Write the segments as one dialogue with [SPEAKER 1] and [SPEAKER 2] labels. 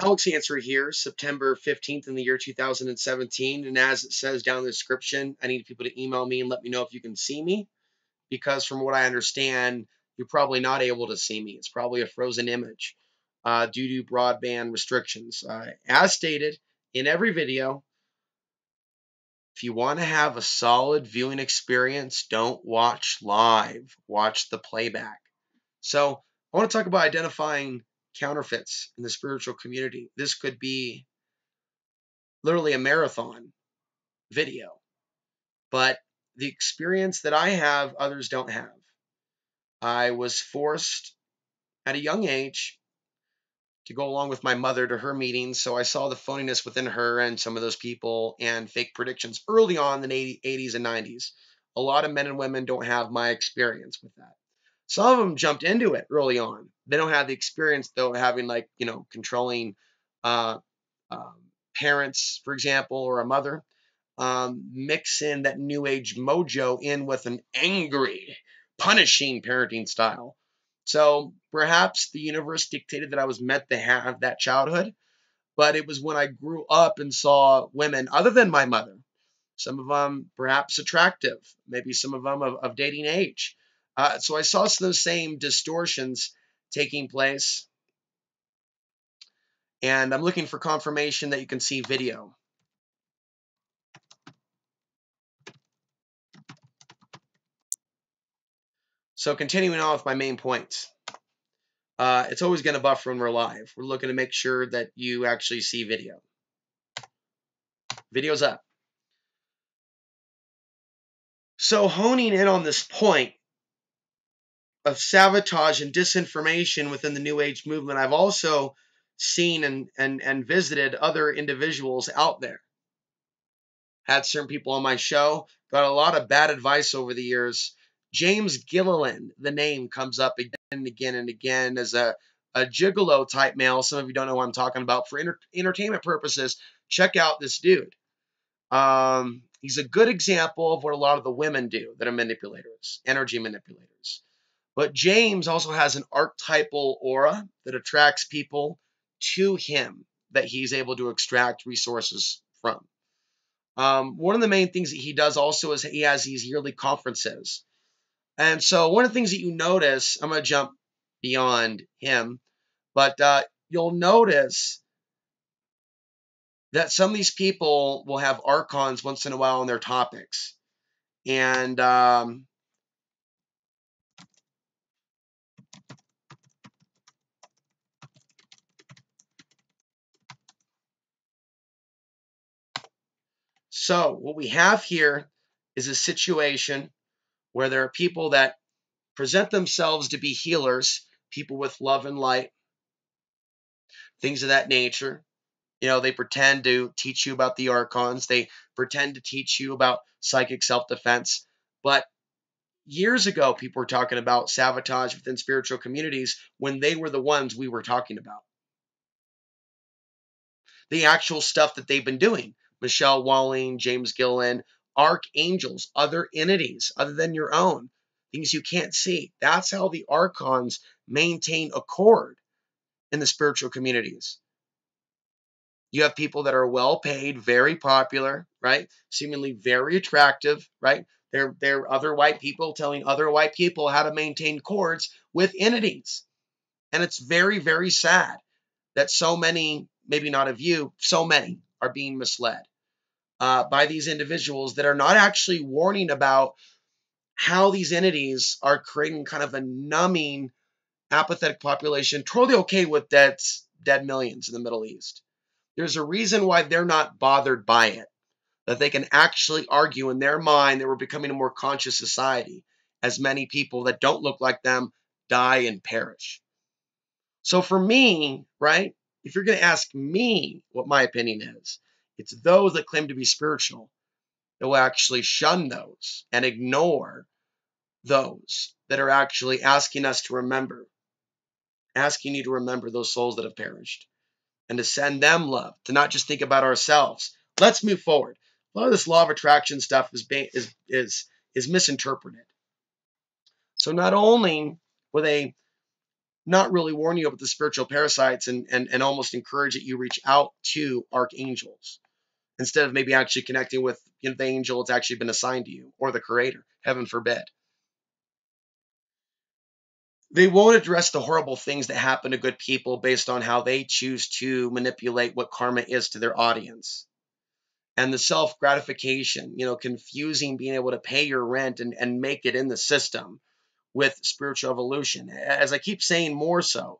[SPEAKER 1] Alex Answer here, September 15th in the year 2017. And as it says down in the description, I need people to email me and let me know if you can see me, because from what I understand, you're probably not able to see me. It's probably a frozen image due to broadband restrictions. As stated in every video, if you want to have a solid viewing experience, don't watch live, watch the playback. So I want to talk about identifying counterfeits in the spiritual community. This could be literally a marathon video, but the experience that I have, others don't have. I was forced at a young age to go along with my mother to her meetings, so I saw the phoniness within her and some of those people and fake predictions early on in the 80s and 90s. A lot of men and women don't have my experience with that. Some of them jumped into it early on. They don't have the experience, though, having, like, controlling uh, parents, for example, or a mother. Mix in that new age mojo in with an angry, punishing parenting style. So perhaps the universe dictated that I was meant to have that childhood, but it was when I grew up and saw women other than my mother, some of them perhaps attractive, maybe some of them of dating age. So I saw some of those same distortions taking place, and I'm looking for confirmation that you can see video. So continuing on with my main points. It's always going to buffer when we're live. We're looking to make sure that you actually see video. Video's up. So honing in on this point of sabotage and disinformation within the New Age movement, I've also seen and visited other individuals out there. Had certain people on my show, got a lot of bad advice over the years. James Gilliland, the name comes up again and again and again as a gigolo type male. Some of you don't know what I'm talking about. For entertainment purposes, check out this dude. He's a good example of what a lot of the women do that are manipulators, energy manipulators. But James also has an archetypal aura that attracts people to him that he's able to extract resources from. One of the main things that he does also is he has these yearly conferences. And so one of the things that you notice, I'm going to jump beyond him, but you'll notice that some of these people will have archons once in a while on their topics. And so what we have here is a situation where there are people that present themselves to be healers, people with love and light, things of that nature. They pretend to teach you about the archons. They pretend to teach you about psychic self-defense. But years ago, people were talking about sabotage within spiritual communities when they were the ones we were talking about. The actual stuff that they've been doing. Michelle Walling, James Gilliland, archangels, other entities other than your own, things you can't see. That's how the archons maintain accord in the spiritual communities. You have people that are well paid, very popular, right? Seemingly very attractive, right? They're other white people telling other white people how to maintain cords with entities. And it's very, very sad that so many, maybe not of you, so many are being misled by these individuals that are not actually warning about how these entities are creating kind of a numbing, apathetic population, totally okay with dead millions in the Middle East. There's a reason why they're not bothered by it, that they can actually argue in their mind that we're becoming a more conscious society as many people that don't look like them die and perish. So for me, right, if you're going to ask me what my opinion is, it's those that claim to be spiritual that will actually shun those and ignore those that are actually asking us to remember, asking you to remember those souls that have perished, and to send them love, to not just think about ourselves. Let's move forward. A lot of this law of attraction stuff is misinterpreted. So not only will they not really warn you about the spiritual parasites and almost encourage that you reach out to archangels instead of maybe actually connecting with the angel that's actually been assigned to you or the creator, heaven forbid. They won't address the horrible things that happen to good people based on how they choose to manipulate what karma is to their audience. And the self gratification, confusing being able to pay your rent and make it in the system with spiritual evolution. As I keep saying, more so,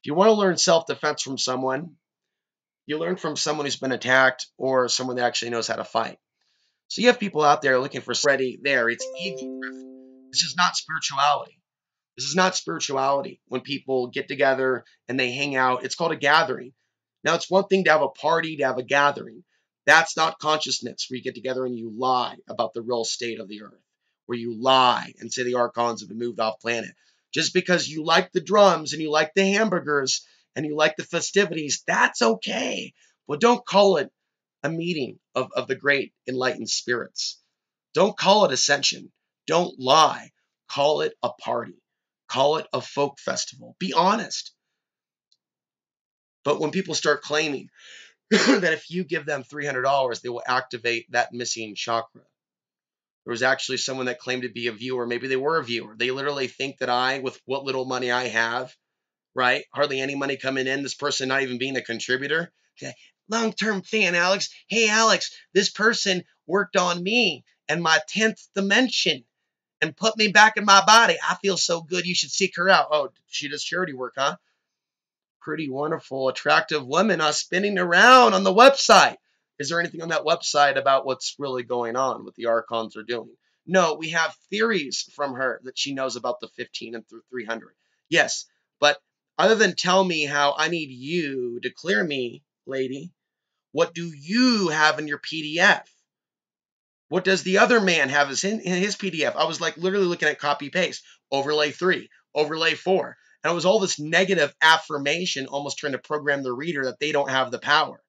[SPEAKER 1] if you want to learn self defense from someone, you learn from someone who's been attacked or someone that actually knows how to fight. So you have people out there looking for already there. It's ego driven. This is not spirituality. This is not spirituality. When people get together and they hang out, it's called a gathering. Now, it's one thing to have a party, to have a gathering. That's not consciousness, where you get together and you lie about the real state of the earth, where you lie and say the archons have been moved off planet. Just because you like the drums and you like the hamburgers and you like the festivities, that's okay. But don't call it a meeting of the great enlightened spirits. Don't call it ascension. Don't lie. Call it a party. Call it a folk festival. Be honest. But when people start claiming that if you give them $300, they will activate that missing chakra. There was actually someone that claimed to be a viewer. Maybe they were a viewer. They literally think that I, with what little money I have, right? Hardly any money coming in. This person not even being a contributor. Okay. Long-term fan, Alex. Hey, Alex, this person worked on me and my 10th dimension and put me back in my body. I feel so good. You should seek her out. Oh, she does charity work, huh? Pretty wonderful, attractive woman spinning around on the website. Is there anything on that website about what's really going on, what the archons are doing? No, we have theories from her that she knows about the 15 and through 300. Yes, but other than tell me how I need you to clear me, lady, what do you have in your PDF? What does the other man have in his PDF? I was like literally looking at copy paste, overlay 3, overlay 4. And it was all this negative affirmation, almost trying to program the reader that they don't have the power.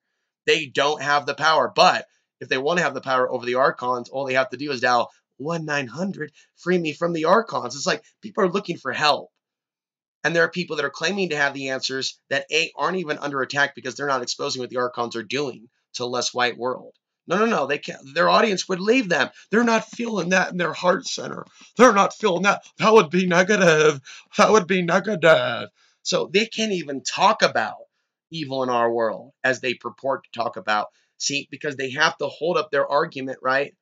[SPEAKER 1] They don't have the power. But if they want to have the power over the archons, all they have to do is dial 1-900, free me from the archons. It's like people are looking for help. And there are people that are claiming to have the answers that aren't even under attack because they're not exposing what the archons are doing to a less white world. No. They can't. Their audience would leave them. They're not feeling that in their heart center. They're not feeling that. That would be negative. That would be negative. So they can't even talk about evil in our world as they purport to talk about. See, because they have to hold up their argument, right?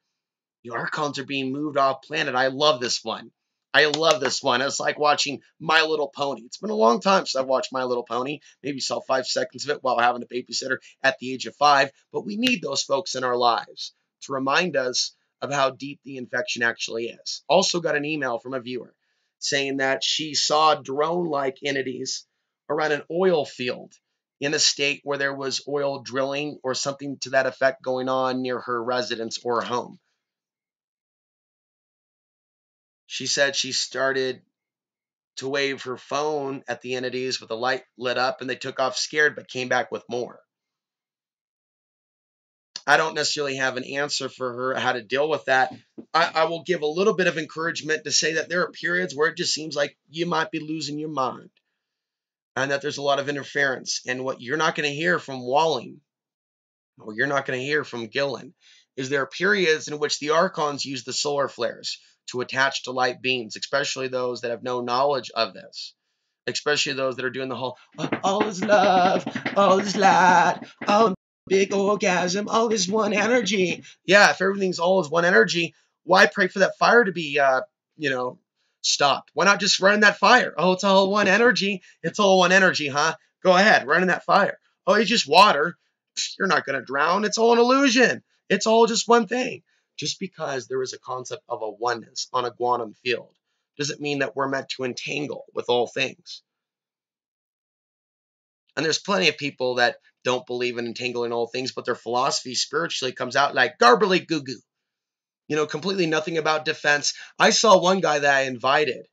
[SPEAKER 1] The archons are being moved off planet. I love this one. I love this one. It's like watching My Little Pony. It's been a long time since I've watched My Little Pony. Maybe saw 5 seconds of it while having a babysitter at the age of 5. But we need those folks in our lives to remind us of how deep the infection actually is. Also got an email from a viewer saying that she saw drone-like entities around an oil field in a state where there was oil drilling or something to that effect going on near her residence or home. She said she started to wave her phone at the entities with the light lit up and they took off scared but came back with more. I don't necessarily have an answer for her how to deal with that. I will give a little bit of encouragement to say that there are periods where it just seems like you might be losing your mind and that there's a lot of interference. And what you're not going to hear from Walling or you're not going to hear from Gillen is there are periods in which the archons use the solar flares to attach to light beams, especially those that have no knowledge of this, especially those that are doing the whole, all is love, all is light, all big orgasm, all is one energy. Yeah, if everything's all is one energy, why pray for that fire to be, stopped? Why not just run in that fire? Oh, it's all one energy. It's all one energy, huh? Go ahead, run in that fire. Oh, it's just water. You're not going to drown. It's all an illusion. It's all just one thing. Just because there is a concept of a oneness on a quantum field doesn't mean that we're meant to entangle with all things. And there's plenty of people that don't believe in entangling all things, but their philosophy spiritually comes out like garbly goo goo. Completely nothing about defense. I saw one guy that I invited.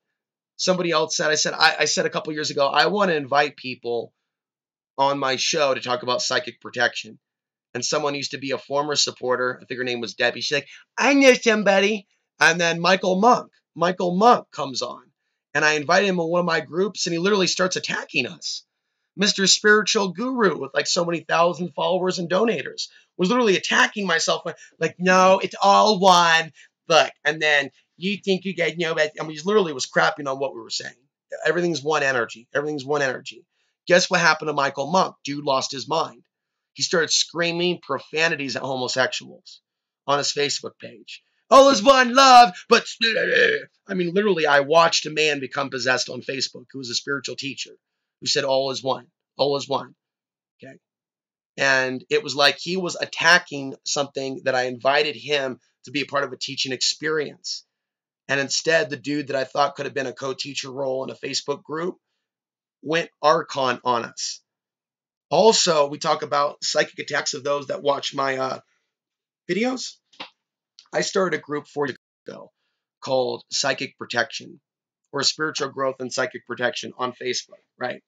[SPEAKER 1] Somebody else said, I said a couple years ago, I want to invite people on my show to talk about psychic protection. And someone used to be a former supporter. I think her name was Debbie. She's like, I know somebody. And then Michael Monk comes on. And I invited him in one of my groups, and he literally starts attacking us. Mr. Spiritual Guru with like so many thousand followers and donators was literally attacking myself. Like, no, it's all one. Look, and then you think you guys know that. I mean, he literally was crapping on what we were saying. Everything's one energy. Everything's one energy. Guess what happened to Michael Monk? Dude lost his mind. He started screaming profanities at homosexuals on his Facebook page. All is one love, but I mean, literally, I watched a man become possessed on Facebook who was a spiritual teacher who said all is one, all is one. Okay. And it was like he was attacking something that I invited him to be a part of a teaching experience. And instead, the dude that I thought could have been a co-teacher role in a Facebook group went Archon on us. Also, we talk about psychic attacks of those that watch my videos. I started a group 4 years ago called Psychic Protection, or Spiritual Growth and Psychic Protection on Facebook, right?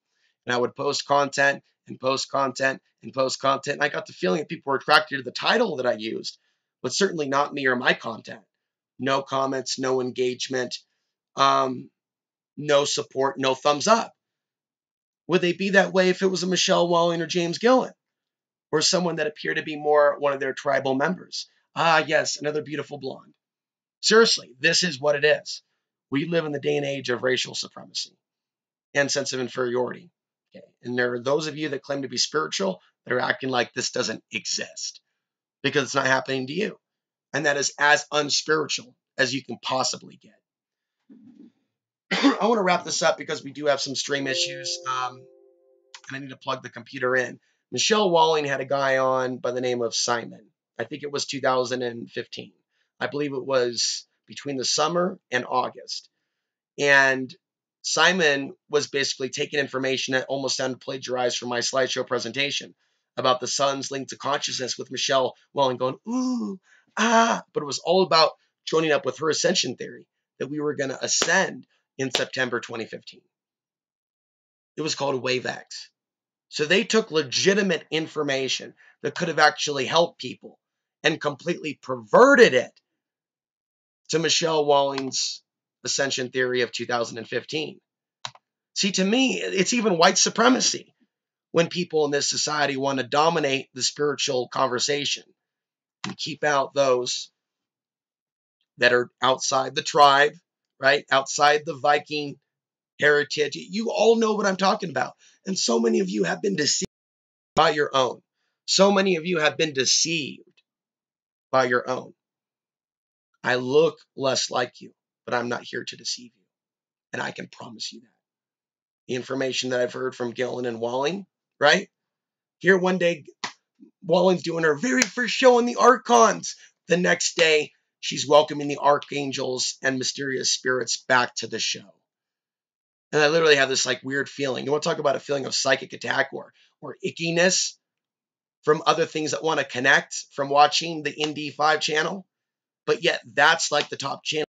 [SPEAKER 1] And I would post content and post content and post content. And I got the feeling that people were attracted to the title that I used, but certainly not me or my content. No comments, no engagement, no support, no thumbs up. Would they be that way if it was a Michelle Walling or James Gillen, or someone that appeared to be more one of their tribal members? Ah, yes, another beautiful blonde. Seriously, this is what it is. We live in the day and age of racial supremacy and sense of inferiority. Okay. And there are those of you that claim to be spiritual that are acting like this doesn't exist because it's not happening to you. And that is as unspiritual as you can possibly get. I want to wrap this up because we do have some stream issues, and I need to plug the computer in. Michelle Walling had a guy on by the name of Simon. I think it was 2015. I believe it was between the summer and August. And Simon was basically taking information that almost sounded plagiarized from my slideshow presentation about the sun's link to consciousness with Michelle Walling going, ooh, ah. But it was all about joining up with her ascension theory that we were going to ascend in September 2015. It was called Wave X. So they took legitimate information that could have actually helped people and completely perverted it to Michelle Walling's ascension theory of 2015. See, to me, it's even white supremacy when people in this society want to dominate the spiritual conversation and keep out those that are outside the tribe, right? Outside the Viking heritage. You all know what I'm talking about. And so many of you have been deceived by your own. So many of you have been deceived by your own. I look less like you, but I'm not here to deceive you. And I can promise you that. The information that I've heard from Gillen and Walling, right? Here one day, Walling's doing her very first show on the Archons. The next day, she's welcoming the archangels and mysterious spirits back to the show. And I literally have this like weird feeling. You want to talk about a feeling of psychic attack or ickiness from other things that want to connect from watching the ND5 channel? But yet that's like the top channel.